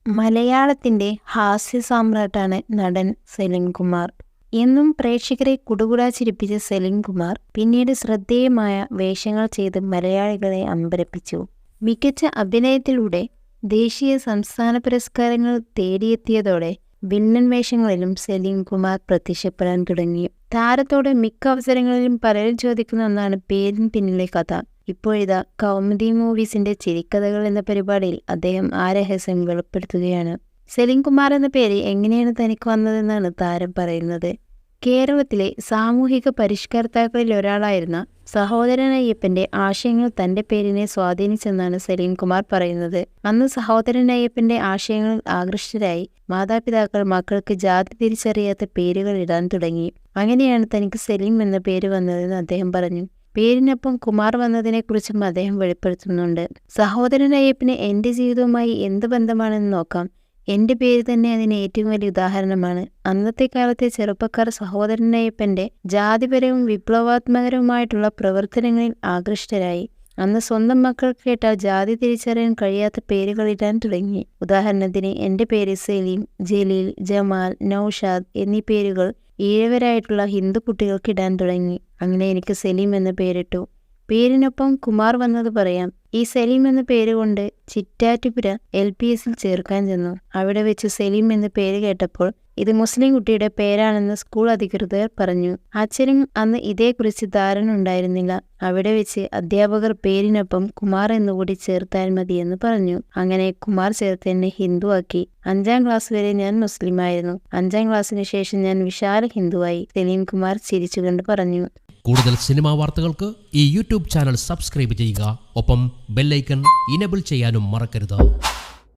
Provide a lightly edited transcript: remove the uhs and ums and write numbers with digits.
മലയാളത്തിന്റെ ഹാസ്യ സാമ്രാട്ടാണ് നടൻ സലിം കുമാർ. എന്നും പ്രേക്ഷകരെ കുടുകുടാ ചിരിപ്പിച്ച സലിം കുമാർ പിന്നീട് ശ്രദ്ധേയമായ വേഷങ്ങൾ ചെയ്ത് മലയാളികളെ അമ്പരപ്പിച്ചു. മികച്ച അഭിനയത്തിലൂടെ ദേശീയ സംസ്ഥാന പുരസ്കാരങ്ങൾ തേടിയെത്തിയതോടെ വില്ലൻ വേഷങ്ങളിലും സലിം കുമാർ പ്രത്യക്ഷപ്പെടാൻ തുടങ്ങി. താരത്തോട് മിക്ക അവസരങ്ങളിലും പലരും ചോദിക്കുന്ന ഒന്നാണ് പേരിന് പിന്നിലെ കഥ. ഇപ്പോഴിതാ കൗമുദി മൂവീസിന്റെ ചിരിക്കഥകൾ എന്ന പരിപാടിയിൽ അദ്ദേഹം ആ രഹസ്യം വെളിപ്പെടുത്തുകയാണ്. സലിം കുമാർ എന്ന പേര് എങ്ങനെയാണ് തനിക്ക് വന്നതെന്നാണ് താരം പറയുന്നത്. കേരളത്തിലെ സാമൂഹിക പരിഷ്കർത്താക്കളിൽ ഒരാളായിരുന്ന സഹോദരൻ അയ്യപ്പന്റെ ആശയങ്ങൾ തന്റെ പേരിനെ സ്വാധീനിച്ചെന്നാണ് സലിം കുമാർ പറയുന്നത്. അന്ന് സഹോദരൻ അയ്യപ്പന്റെ ആശയങ്ങളിൽ ആകൃഷ്ടരായി മാതാപിതാക്കൾ മക്കൾക്ക് ജാതി തിരിച്ചറിയാത്ത പേരുകൾ ഇടാൻ തുടങ്ങി. അങ്ങനെയാണ് തനിക്ക് സലിം എന്ന പേര് വന്നതെന്ന് അദ്ദേഹം പറഞ്ഞു. പേരിനൊപ്പം കുമാർ വന്നതിനെക്കുറിച്ചും അദ്ദേഹം വെളിപ്പെടുത്തുന്നുണ്ട്. സഹോദരൻ അയ്യപ്പന് എൻ്റെ ജീവിതവുമായി എന്ത് ബന്ധമാണെന്ന് നോക്കാം. എൻ്റെ പേര് തന്നെ അതിന് ഏറ്റവും വലിയ ഉദാഹരണമാണ്. അന്നത്തെ കാലത്തെ ചെറുപ്പക്കാർ സഹോദരൻ അയ്യപ്പന്റെ ജാതിപരവും വിപ്ലവാത്മകരവുമായിട്ടുള്ള പ്രവർത്തനങ്ങളിൽ ആകൃഷ്ടരായി. അന്ന് സ്വന്തം മക്കൾ കേട്ടാൽ ജാതി തിരിച്ചറിയാൻ കഴിയാത്ത പേരുകൾ ഇടാൻ തുടങ്ങി. ഉദാഹരണത്തിന് എൻ്റെ പേര് സലീം, ജലീൽ, ജമാൽ, നൌഷാദ് എന്നീ പേരുകൾ ഈഴവരായിട്ടുള്ള ഹിന്ദു കുട്ടികൾക്ക് ഇടാൻ തുടങ്ങി. അങ്ങനെ എനിക്ക് സലീം എന്ന പേരിട്ടു. പേരിനൊപ്പം കുമാർ വന്നത് പറയാം. ഈ സലീം എന്ന പേര് കൊണ്ട് ചിറ്റാറ്റുപുര LPSൽ ചേർക്കാൻ ചെന്നു. അവിടെ വെച്ച് സലീം എന്ന പേര് കേട്ടപ്പോൾ ഇത് മുസ്ലിം കുട്ടിയുടെ പേരാണെന്ന് സ്കൂൾ അധികൃതർ പറഞ്ഞു. അച്ഛനും അന്ന് ഇതേക്കുറിച്ച് ധാരണ ഉണ്ടായിരുന്നില്ല. അവിടെ വെച്ച് അധ്യാപകർ പേരിനൊപ്പം കുമാർ എന്നുകൂടി ചേർത്താൽ മതിയെന്ന് പറഞ്ഞു. അങ്ങനെ കുമാർ ചേർത്ത് എന്നെ ഹിന്ദുവാക്കി. 5ാം ക്ലാസ് വരെ ഞാൻ മുസ്ലിമായിരുന്നു. 5ാം ക്ലാസ്സിന് ശേഷം ഞാൻ വിശാല ഹിന്ദുവായി, സലീം കുമാർ ചിരിച്ചുകൊണ്ട് പറഞ്ഞു. കൂടുതൽ സിനിമാ വാർത്തകൾക്ക് ഈ യൂട്യൂബ് ചാനൽ സബ്സ്ക്രൈബ് ചെയ്യുക. ഒപ്പം ബെല്ലൈക്കൺ ഇനേബിൾ ചെയ്യാനും മറക്കരുത്.